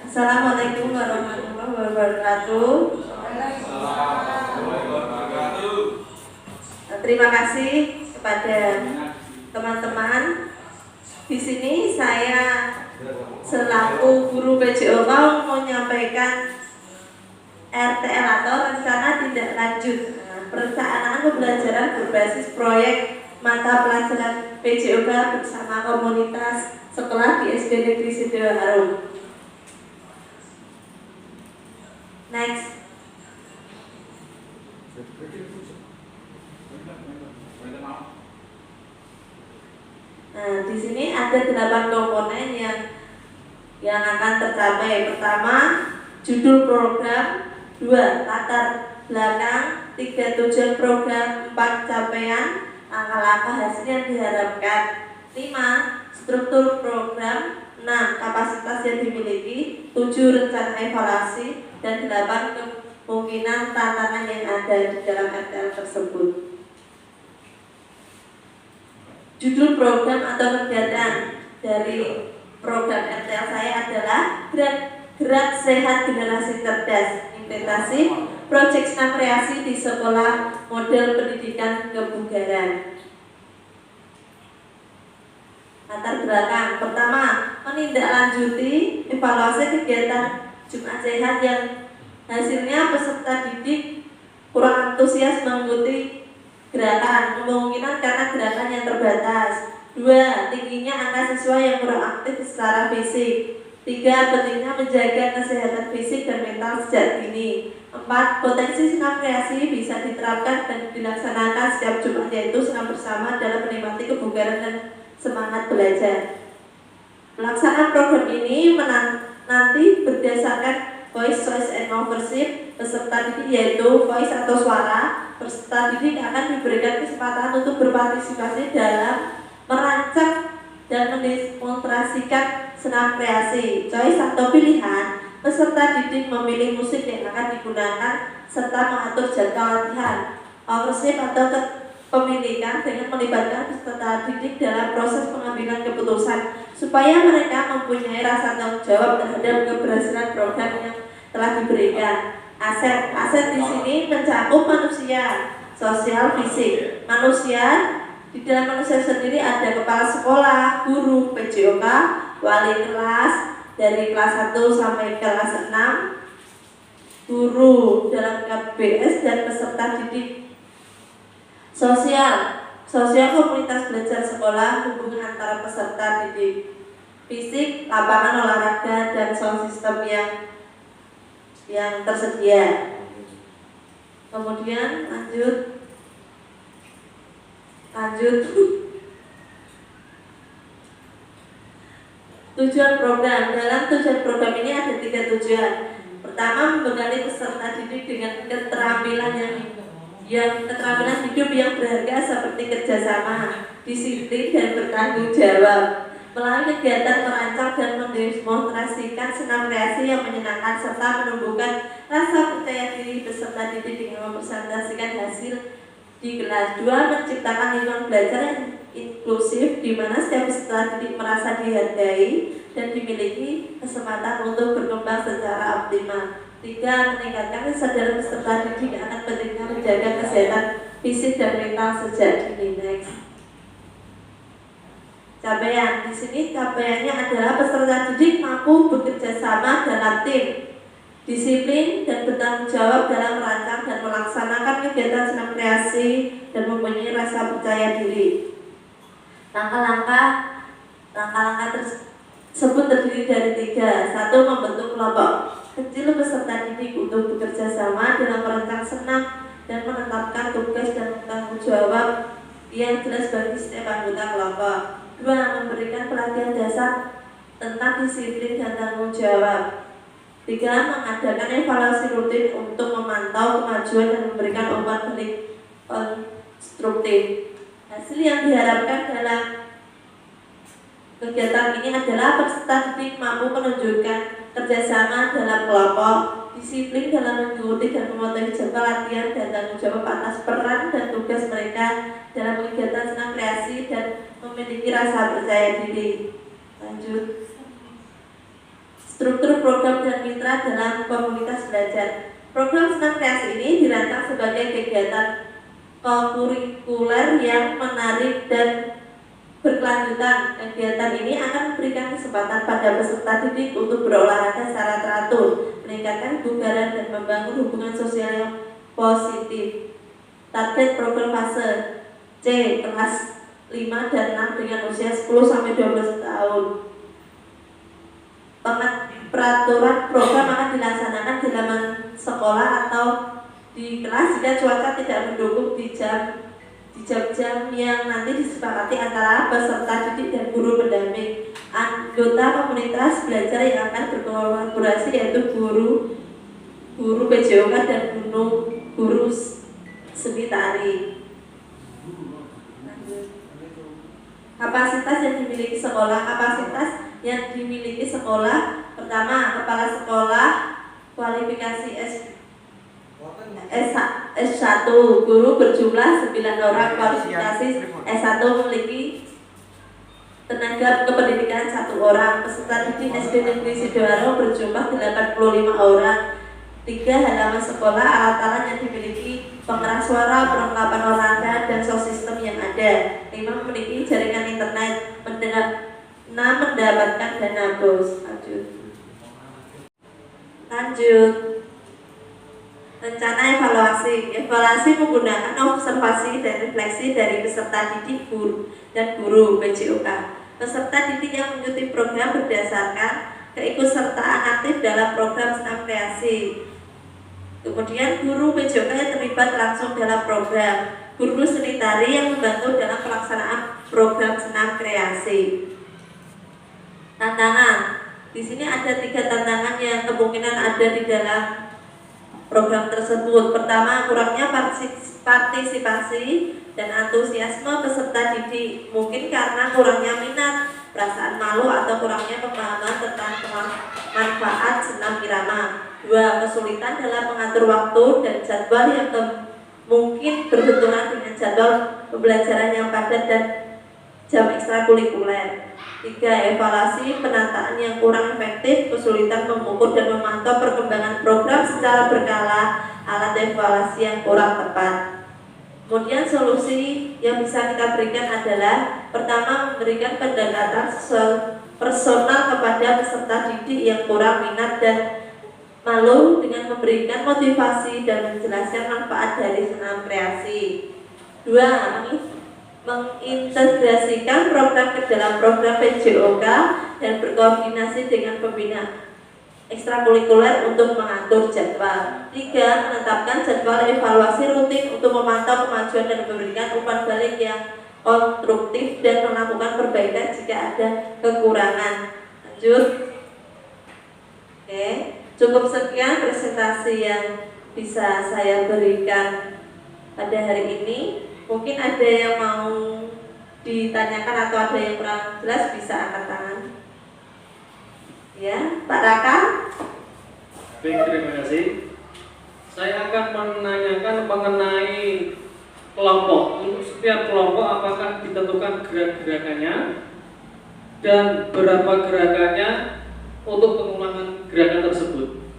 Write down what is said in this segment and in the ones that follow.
Assalamualaikum warahmatullahi wabarakatuh. Terima kasih kepada teman-teman. Di sini saya selaku guru PJOK mau menyampaikan RTL atau rencana tindak lanjut perencanaan pembelajaran berbasis proyek mata pelajaran PJOK bersama komunitas sekolah di SD Negeri Sidoarjo. Next. Nah, di sini ada 8 komponen yang akan tercapai. Pertama, judul program, 2, latar belakang, 3, tujuan program, 4, capaian, langkah-langkah hasil yang diharapkan, 5, struktur program, 6, kapasitas yang dimiliki, 7, rencana evaluasi, dan 8, kemungkinan tantangan yang ada di dalam RTL tersebut. Judul program atau kegiatan dari program RTL saya adalah Gerak Sehat Generasi Cerdas, implementasi proyek senam kreasi di sekolah model pendidikan kebugaran. Latar belakang pertama, menindaklanjuti evaluasi kegiatan Jumat Sehat yang hasilnya peserta didik kurang antusias mengikuti gerakan, kemungkinan karena gerakan yang terbatas. 2, tingginya angka siswa yang kurang aktif secara fisik. 3, pentingnya menjaga kesehatan fisik dan mental sejak dini. 4, potensi senam kreasi bisa diterapkan dan dilaksanakan setiap Jumat, yaitu senam bersama dalam menikmati kebugaran dan semangat belajar. Pelaksanaan program ini nanti berdasarkan voice, choice, and ownership peserta didik, yaitu voice atau suara. Peserta didik akan diberikan kesempatan untuk berpartisipasi dalam merancang dan mendemonstrasikan senam kreasi. Choice atau pilihan, peserta didik memilih musik yang akan digunakan serta mengatur jadwal latihan. Ownership atau kepemilikan dengan melibatkan peserta didik dalam proses pengambilan keputusan supaya mereka mempunyai rasa tanggung jawab terhadap keberhasilan program yang telah diberikan. Aset di sini mencakup manusia, sosial, fisik. Manusia, di dalam manusia sendiri ada kepala sekolah, guru, PJOK, wali kelas dari kelas 1 sampai kelas 6, guru dalam KBS dan peserta didik. Sosial komunitas belajar sekolah, hubungan antara peserta didik. Fisik, lapangan olahraga dan sound system yang tersedia. Kemudian lanjut tujuan program. Dalam tujuan program ini ada 3 tujuan. Pertama, membekali peserta didik dengan keterampilan hidup yang berharga seperti kerjasama, disiplin, dan bertanggung jawab. Melalui kegiatan merancang dan mendemonstrasikan senam kreasi yang menyenangkan serta menumbuhkan rasa percaya diri peserta didik dengan mempresentasikan hasil di kelas. 2, menciptakan lingkungan belajar yang inklusif di mana setiap peserta didik merasa dihargai dan dimiliki kesempatan untuk berkembang secara optimal. 3, meningkatkan kesadaran peserta didik akan pentingnya menjaga kesehatan fisik dan mental sejak dini. Next. Capaian. Di sini capaiannya adalah peserta didik mampu bekerja sama dalam tim, disiplin dan bertanggung jawab dalam merancang dan melaksanakan kegiatan senam kreasi dan mempunyai rasa percaya diri. Langkah-langkah tersebut terdiri dari 3. 1, membentuk kelompok kecil peserta didik untuk bekerja sama dalam merancang senam dan menetapkan tugas dan tanggung jawab yang jelas bagi setiap anggota kelompok. 2, memberikan pelatihan dasar tentang disiplin dan tanggung jawab. 3, mengadakan evaluasi rutin untuk memantau kemajuan dan memberikan umpan balik konstruktif. Hasil yang diharapkan dalam kegiatan ini adalah peserta didik mampu menunjukkan kerjasama dalam kelompok, disiplin dalam mengikuti dan mematuhi jadwal latihan, dan tanggung jawab atas peran dan tugas mereka dalam kegiatan senam kreasi dan memiliki rasa percaya diri. Lanjut. Struktur program dan mitra dalam komunitas belajar. Program senam kreasi ini dirancang sebagai kegiatan kurikuler yang menarik dan berkelanjutan. Kegiatan ini akan memberikan kesempatan pada peserta didik untuk berolahraga secara teratur, meningkatkan kebugaran dan membangun hubungan sosial yang positif. Target program fase C kelas 5 dan 6 dengan usia 10-12 tahun. Peraturan program akan dilaksanakan di halaman sekolah atau di kelas jika cuaca tidak mendukung di jam-jam yang nanti disepakati antara peserta didik dan guru pendamping. Anggota komunitas belajar yang akan berkolaborasi yaitu guru PJOK dan guru seni tari. Kapasitas yang dimiliki sekolah, pertama, kepala sekolah kualifikasi S1, guru berjumlah 9 orang, kualifikasi S1 memiliki tenaga kependidikan 1 orang, peserta didik SD Negeri Sidoarjo berjumlah 85 orang. 3. Halaman sekolah, alat-alat yang dimiliki, pengeras suara, perlengkapan olahraga, dan sound system yang ada. 5. Memiliki jaringan internet. 6. Mendapatkan dana BOS. Lanjut. Rencana evaluasi menggunakan observasi dan refleksi dari peserta didik dan guru PJOK. Peserta didik yang mengikuti program berdasarkan keikutsertaan aktif dalam program senam kreasi. Kemudian guru PJOK yang terlibat langsung dalam program, guru seni tari yang membantu dalam pelaksanaan program senam kreasi. Tantangan. Di sini ada 3 tantangan yang kemungkinan ada di dalam program tersebut. Pertama, kurangnya partisipasi dan antusiasme peserta didik, mungkin karena kurangnya minat, perasaan malu atau kurangnya pemahaman tentang manfaat senam irama. 2. Kesulitan dalam mengatur waktu dan jadwal yang mungkin berbenturan dengan jadwal pembelajaran yang padat dan jam ekstrakurikuler. 3. Evaluasi penataan yang kurang efektif, kesulitan mengukur dan memantau perkembangan program secara berkala, alat evaluasi yang kurang tepat. Kemudian solusi yang bisa kita berikan adalah, pertama, memberikan pendekatan personal kepada peserta didik yang kurang minat dan malu dengan memberikan motivasi dan menjelaskan manfaat dari senam kreasi. 2. Mengintegrasikan program ke dalam program PJOK dan berkoordinasi dengan pembina ekstrakurikuler untuk mengatur jadwal. 3. Menetapkan jadwal evaluasi rutin untuk memantau kemajuan dan memberikan umpan balik yang konstruktif dan melakukan perbaikan jika ada kekurangan. Lanjut. Oke, cukup sekian presentasi yang bisa saya berikan pada hari ini. Mungkin ada yang mau ditanyakan atau ada yang kurang jelas bisa angkat tangan. Ya, Pak Raka. Baik, terima kasih. Saya akan menanyakan mengenai kelompok. Untuk setiap kelompok apakah ditentukan gerak-gerakannya dan berapa gerakannya untuk pengulangan gerakan tersebut?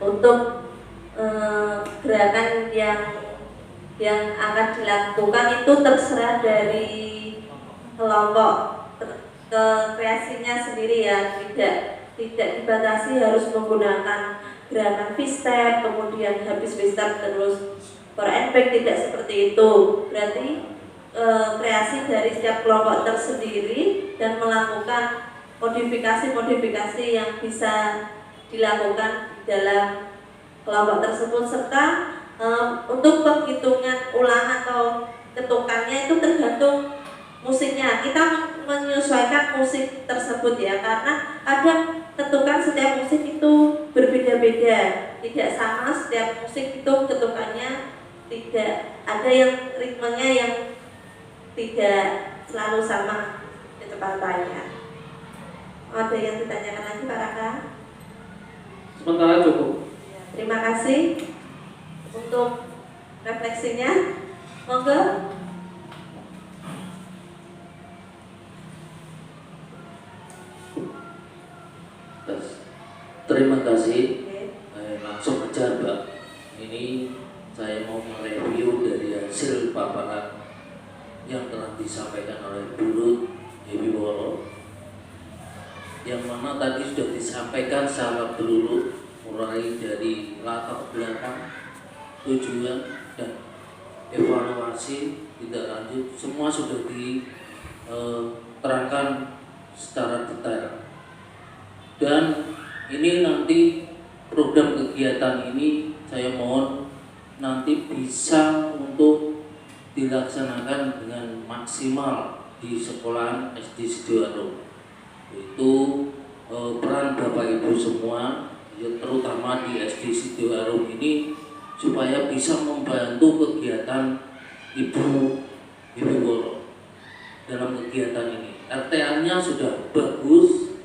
Untuk gerakan yang akan dilakukan itu terserah dari kelompok kreasinya sendiri ya, tidak dibatasi harus menggunakan gerakan V-step, kemudian habis V-step terus core and back, tidak seperti itu. Berarti kreasi dari setiap kelompok tersendiri dan melakukan modifikasi yang bisa dilakukan dalam kelompok tersebut, serta untuk penghitungan ulang atau ketukannya itu tergantung musiknya. Kita menyesuaikan musik tersebut ya, karena ada ketukan setiap musik itu berbeda-beda, tidak sama setiap musik itu ketukannya, tidak ada yang ritmenya yang tidak selalu sama kecepatannya. Ada yang ditanyakan lagi Pak Raka? Sementara cukup. Terima kasih untuk refleksinya. Monggo. Terima kasih. Oke. Langsung aja Mbak. Ini saya mau mereview dari hasil paparan yang telah disampaikan oleh Bu Ruth Hebiworo, yang mana tadi sudah disampaikan secara berurut mulai dari latar belakang, tujuan dan evaluasi tidak lanjut, semua sudah diterangkan secara detail. Dan ini nanti program kegiatan ini saya mohon nanti bisa untuk dilaksanakan dengan maksimal di sekolahan SD Sidoarjo. Itu peran Bapak Ibu semua, ya, terutama di SD Sidoarjo ini, supaya bisa membantu kegiatan Ibu Woro dalam kegiatan ini. RTA-nya sudah bagus,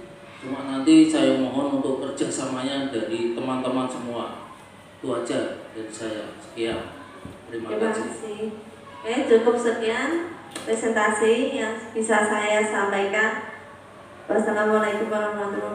cuma nanti saya mohon untuk kerjasamanya dari teman-teman semua. Itu aja dari saya. Sekian. Terima kasih. Oke, cukup sekian presentasi yang bisa saya sampaikan. Wassalamualaikum warahmatullahi wabarakatuh.